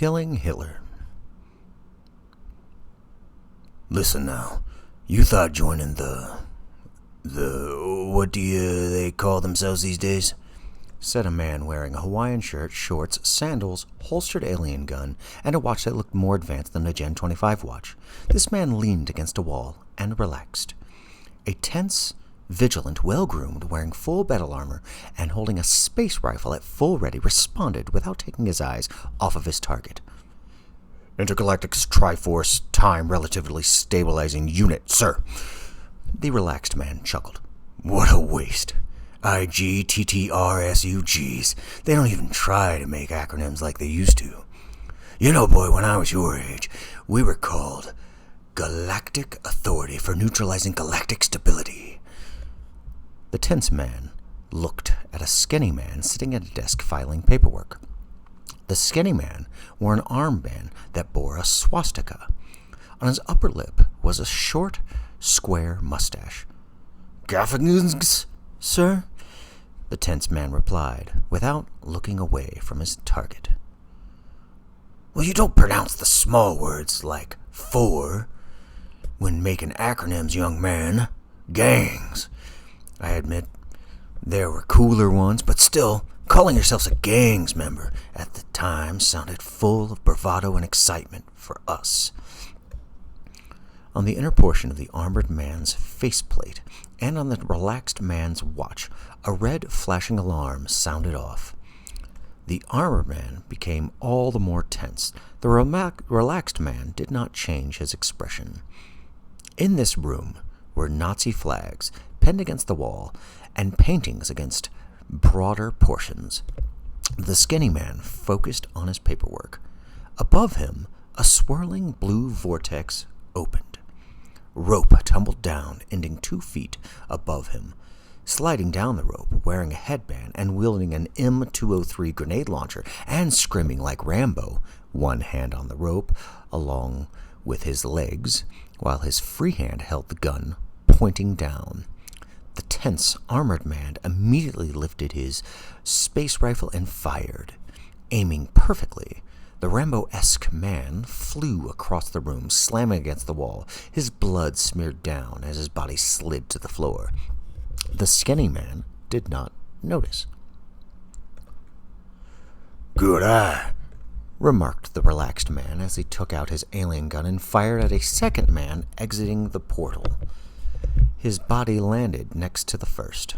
killing Hitler. Listen now, you thought joining what do they call themselves these days? Said a man wearing a Hawaiian shirt, shorts, sandals, holstered alien gun, and a watch that looked more advanced than a Gen 25 watch. This man leaned against a wall and relaxed. A tense, vigilant, well-groomed, wearing full battle armor, and holding a space rifle at full ready, responded without taking his eyes off of his target. Intergalactic Triforce Time Relatively Stabilizing Unit, sir. The relaxed man chuckled. What a waste. IGTTRSUGs. They don't even try to make acronyms like they used to. You know, boy, when I was your age, we were called Galactic Authority for Neutralizing Galactic Stability. The tense man looked at a skinny man sitting at a desk filing paperwork. The skinny man wore an armband that bore a swastika. On his upper lip was a short, square mustache. Gaffings, sir? The tense man replied, without looking away from his target. Well, you don't pronounce the small words like for when making acronyms, young man. Gangs. I admit, there were cooler ones, but still, calling yourselves a gangs member at the time sounded full of bravado and excitement for us. On the inner portion of the armored man's faceplate and on the relaxed man's watch, a red flashing alarm sounded off. The armored man became all the more tense. The relaxed man did not change his expression. In this room were Nazi flags pinned against the wall and paintings against broader portions. The skinny man focused on his paperwork. Above him, a swirling blue vortex opened. Rope tumbled down, ending 2 feet above him. Sliding down the rope, wearing a headband and wielding an M203 grenade launcher and screaming like Rambo, one hand on the rope along with his legs, while his free hand held the gun, pointing down. The tense, armored man immediately lifted his space rifle and fired. Aiming perfectly, the Rambo-esque man flew across the room, slamming against the wall. His blood smeared down as his body slid to the floor. The skinny man did not notice. Good eye, remarked the relaxed man as he took out his alien gun and fired at a second man exiting the portal. His body landed next to the first.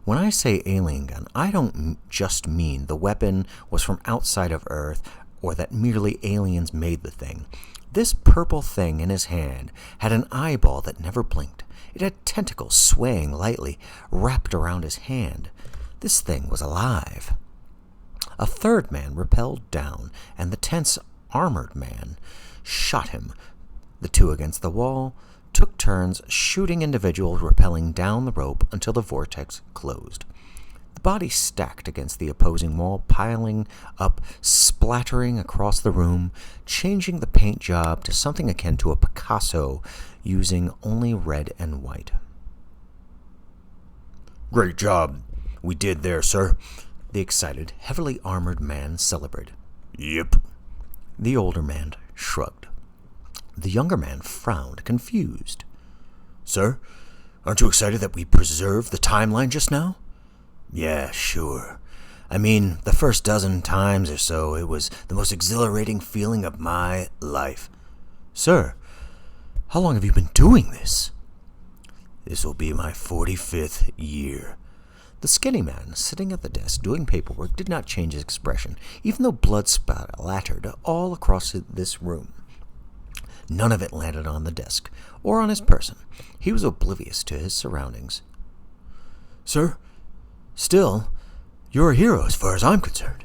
When I say alien gun, I don't just mean the weapon was from outside of Earth or that merely aliens made the thing. This purple thing in his hand had an eyeball that never blinked. It had tentacles swaying lightly, wrapped around his hand. This thing was alive. A third man rappelled down, and the tense, armored man shot him. The two against the wall took turns shooting individuals rappelling down the rope until the vortex closed. The body stacked against the opposing wall, piling up, splattering across the room, changing the paint job to something akin to a Picasso, using only red and white. Great job we did there, sir, the excited, heavily armored man celebrated. Yep. The older man shrugged. The younger man frowned, confused. Sir, aren't you excited that we preserved the timeline just now? Yeah, sure. I mean, the first dozen times or so, it was the most exhilarating feeling of my life. Sir, how long have you been doing this? This will be my 45th year. The skinny man, sitting at the desk doing paperwork, did not change his expression, even though blood splattered all across this room. None of it landed on the desk, or on his person. He was oblivious to his surroundings. Sir, still, you're a hero as far as I'm concerned.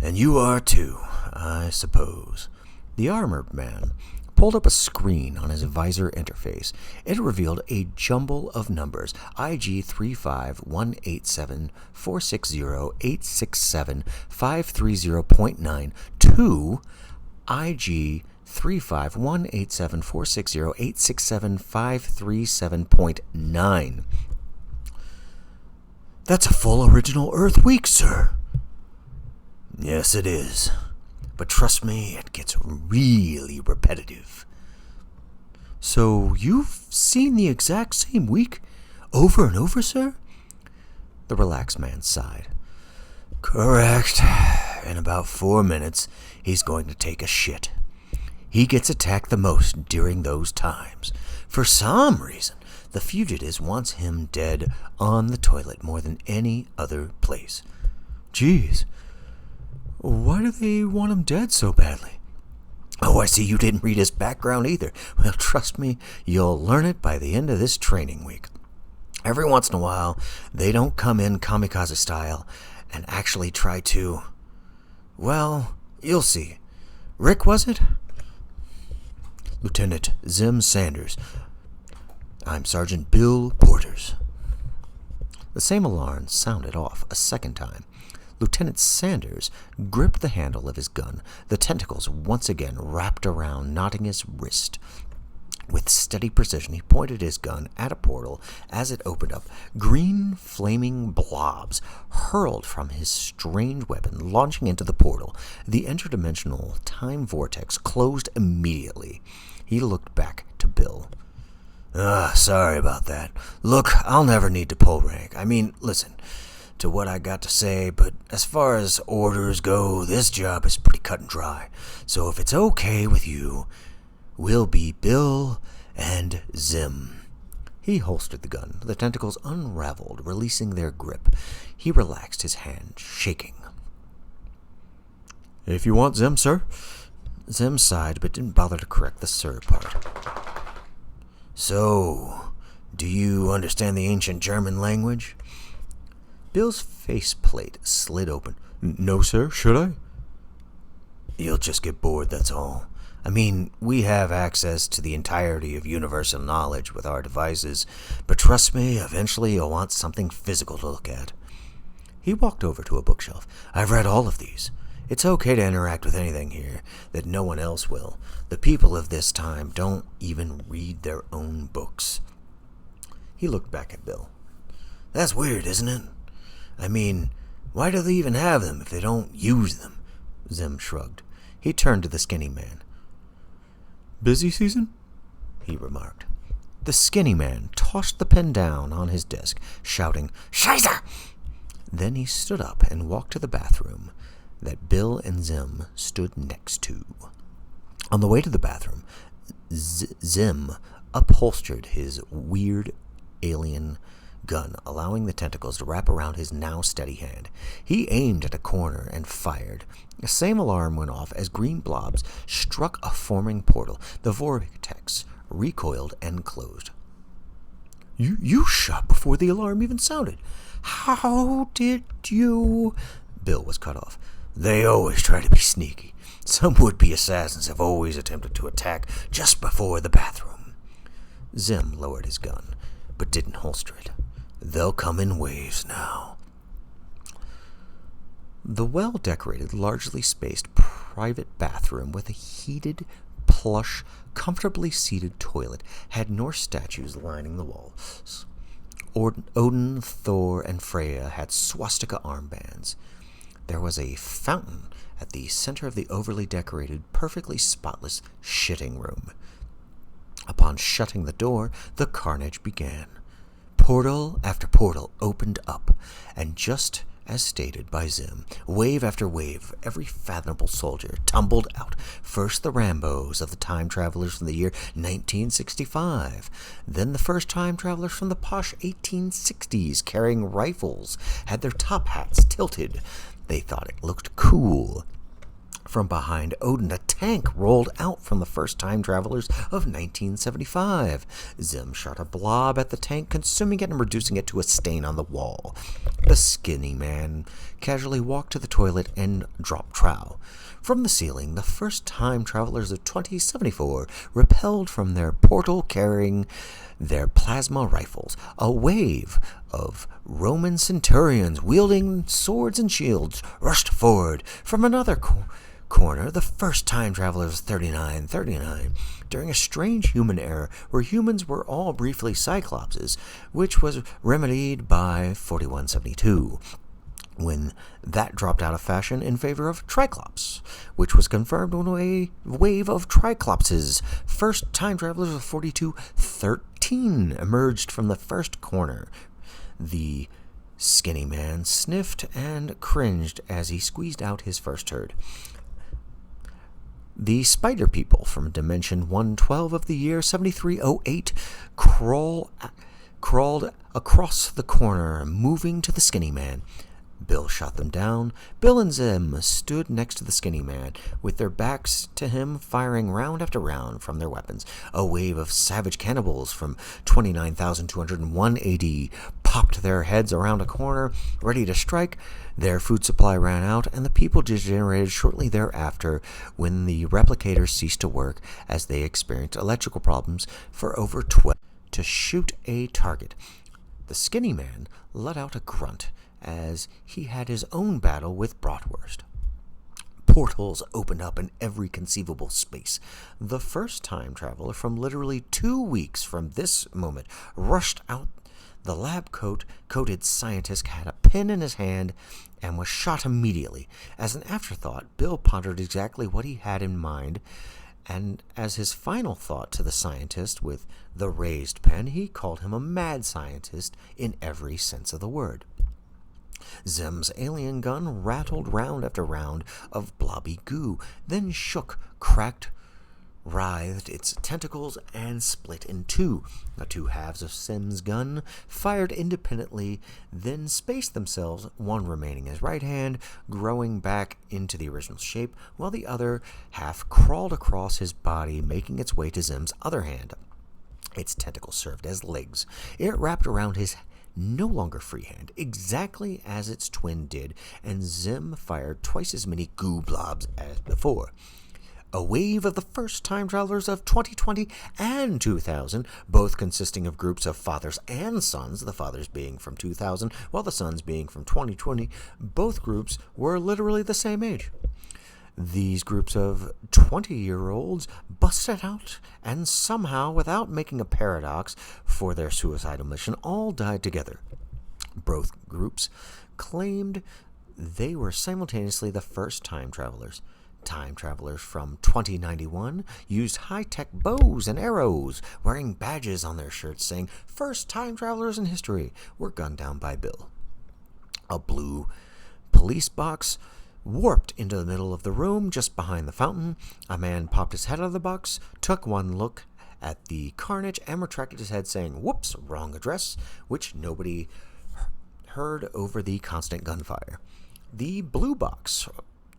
And you are too, I suppose. The armored man pulled up a screen on his visor interface. It revealed a jumble of numbers, IG 3518746086753.9 to IG 3518746086753.9. That's a full original Earth week, sir. Yes, it is. But trust me, it gets really repetitive. So you've seen the exact same week over and over, sir? The relaxed man sighed. Correct. In about 4 minutes, he's going to take a shit. He gets attacked the most during those times. For some reason, the fugitives wants him dead on the toilet more than any other place. Jeez, why do they want him dead so badly? Oh, I see you didn't read his background either. Well, trust me, you'll learn it by the end of this training week. Every once in a while, they don't come in kamikaze style and actually try to... Well, you'll see. Rick, was it? Lieutenant Zim Sanders. I'm Sergeant Bill Porters. The same alarm sounded off a second time. Lieutenant Sanders gripped the handle of his gun, the tentacles once again wrapped around Nottingham's wrist. With steady precision, he pointed his gun at a portal as it opened up. Green, flaming blobs hurled from his strange weapon, launching into the portal. The interdimensional time vortex closed immediately. He looked back to Bill. Sorry about that. Look, I'll never need to pull rank. I mean, listen to what I got to say, but as far as orders go, this job is pretty cut and dry. So if it's okay with you, we'll be Bill and Zim. He holstered the gun. The tentacles unraveled, releasing their grip. He relaxed, his hand shaking. If you want Zim, sir. Zim sighed, but didn't bother to correct the sir part. So, do you understand the ancient German language? Bill's faceplate slid open. No, sir. Should I? You'll just get bored, that's all. I mean, we have access to the entirety of universal knowledge with our devices, but trust me, eventually you'll want something physical to look at. He walked over to a bookshelf. I've read all of these. It's okay to interact with anything here that no one else will. The people of this time don't even read their own books. He looked back at Bill. That's weird, isn't it? I mean, why do they even have them if they don't use them? Zim shrugged. He turned to the skinny man. Busy season? He remarked. The skinny man tossed the pen down on his desk, shouting, Scheiße! Then he stood up and walked to the bathroom that Bill and Zim stood next to. On the way to the bathroom, Zim upholstered his weird alien gun, allowing the tentacles to wrap around his now steady hand. He aimed at a corner and fired. The same alarm went off as green blobs struck a forming portal. The vortex recoiled and closed. You shot before the alarm even sounded. How did you... Bill was cut off. They always try to be sneaky. Some would-be assassins have always attempted to attack just before the bathroom. Zim lowered his gun, but didn't holster it. They'll come in waves now. The well-decorated, largely spaced private bathroom with a heated, plush, comfortably seated toilet had Norse statues lining the walls. Odin, Thor, and Freya had swastika armbands. There was a fountain at the center of the overly decorated, perfectly spotless shitting room. Upon shutting the door, the carnage began. Portal after portal opened up, and just as stated by Zim, wave after wave, every fathomable soldier tumbled out. First the Rambos of the time travelers from the year 1965. Then the first time travelers from the posh 1860s carrying rifles had their top hats tilted. They thought it looked cool. From behind Odin, a tank rolled out from the first time travelers of 1975. Zim shot a blob at the tank, consuming it and reducing it to a stain on the wall. The skinny man casually walked to the toilet and dropped trow. From the ceiling, the first time travelers of 2074 repelled from their portal carrying their plasma rifles. A wave of Roman centurions wielding swords and shields rushed forward. From another corner, the first time travelers 3939, during a strange human era where humans were all briefly cyclopses, which was remedied by 4172. when that dropped out of fashion in favor of Triclops, which was confirmed when a wave of Triclopses, first time travelers of 4213, emerged from the first corner. The skinny man sniffed and cringed as he squeezed out his first turd. The spider people from Dimension 112 of the year 7308 crawled across the corner, moving to the skinny man. Bill shot them down. Bill and Zim stood next to the skinny man, with their backs to him, firing round after round from their weapons. A wave of savage cannibals from 29,201 AD popped their heads around a corner, ready to strike. Their food supply ran out, and the people degenerated shortly thereafter when the replicators ceased to work as they experienced electrical problems for over 12 to shoot a target. The skinny man let out a grunt as he had his own battle with Bratwurst. Portals opened up in every conceivable space. The first time traveler from literally 2 weeks from this moment rushed out. The lab-coated scientist had a pen in his hand and was shot immediately. As an afterthought, Bill pondered exactly what he had in mind, and as his final thought to the scientist with the raised pen, he called him a mad scientist in every sense of the word. Zim's alien gun rattled round after round of blobby goo, then shook, cracked, writhed its tentacles, and split in two. The two halves of Zim's gun fired independently, then spaced themselves, one remaining his right hand, growing back into the original shape, while the other half crawled across his body, making its way to Zim's other hand. Its tentacles served as legs. It wrapped around his no longer free hand, exactly as its twin did, and Zim fired twice as many goo blobs as before. A wave of the first time travelers of 2020 and 2000, both consisting of groups of fathers and sons, the fathers being from 2000 while the sons being from 2020, both groups were literally the same age. These groups of 20-year-olds busted out, and somehow, without making a paradox for their suicidal mission, all died together. Both groups claimed they were simultaneously the first time travelers. Time travelers from 2091 used high-tech bows and arrows, wearing badges on their shirts saying, "First time travelers in history," were gunned down by Bill. A blue police box warped into the middle of the room just behind the fountain. A man popped his head out of the box, took one look at the carnage, and retracted his head, saying, "Whoops, wrong address," which nobody heard over the constant gunfire. The blue box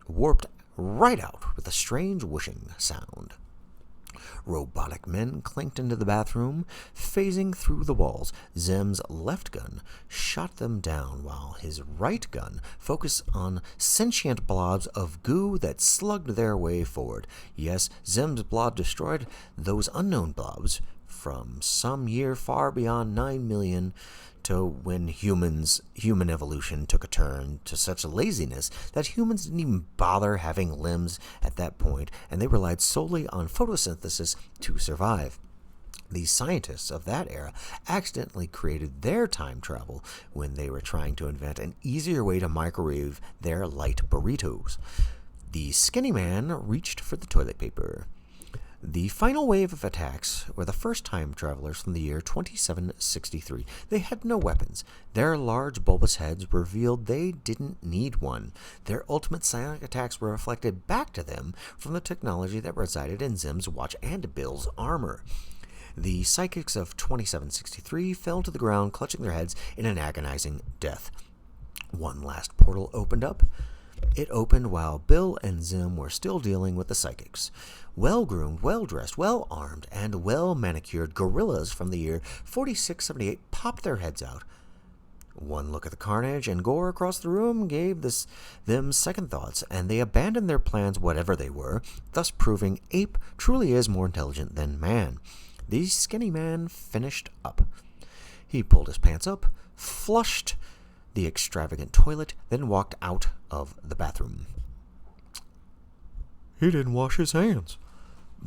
warped right out with a strange whooshing sound. Robotic men clinked into the bathroom, phasing through the walls. Zim's left gun shot them down, while his right gun focused on sentient blobs of goo that slugged their way forward. Yes, Zim's blob destroyed those unknown blobs from some year far beyond 9 million to when human evolution took a turn to such laziness that humans didn't even bother having limbs at that point, and they relied solely on photosynthesis to survive. The scientists of that era accidentally created their time travel when they were trying to invent an easier way to microwave their light burritos. The skinny man reached for the toilet paper. The final wave of attacks were the first time travelers from the year 2763. They had no weapons. Their large bulbous heads revealed they didn't need one. Their ultimate psionic attacks were reflected back to them from the technology that resided in Zim's watch and Bill's armor. The psychics of 2763 fell to the ground, clutching their heads in an agonizing death. One last portal opened up. It opened while Bill and Zim were still dealing with the psychics. Well-groomed, well-dressed, well-armed, and well-manicured gorillas from the year 4678 popped their heads out. One look at the carnage and gore across the room gave them second thoughts, and they abandoned their plans, whatever they were, thus proving ape truly is more intelligent than man. The skinny man finished up. He pulled his pants up, flushed the extravagant toilet, then walked out of the bathroom. "He didn't wash his hands,"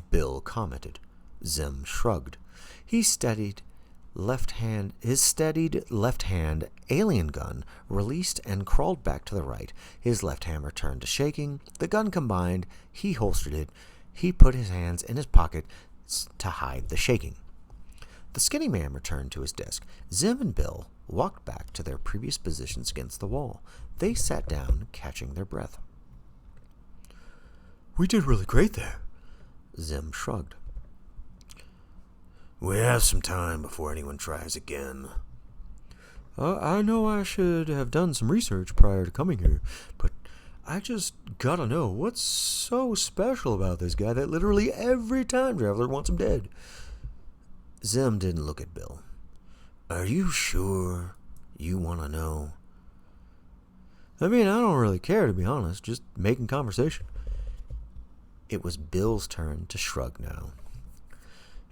Bill commented. Zim shrugged. He studied His steadied left hand alien gun released and crawled back to the right. His left hand returned to shaking. The gun combined. He holstered it. He put his hands in his pockets to hide the shaking. The skinny man returned to his desk. Zim and Bill walked back to their previous positions against the wall. They sat down, catching their breath. We did really great there. Zim shrugged. We have some time before anyone tries again. I know I should have done some research prior to coming here, but I just gotta know, what's so special about this guy that literally every time traveler wants him dead? Zim didn't look at Bill. Are you sure you want to know? I mean, I don't really care, to be honest, just making conversation. It was Bill's turn to shrug now.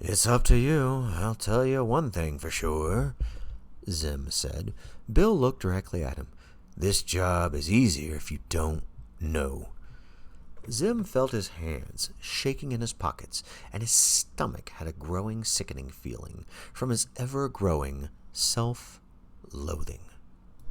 It's up to you. I'll tell you one thing for sure, Zim said. Bill looked directly at him. This job is easier if you don't know. Zim felt his hands shaking in his pockets, and his stomach had a growing, sickening feeling from his ever-growing self-loathing.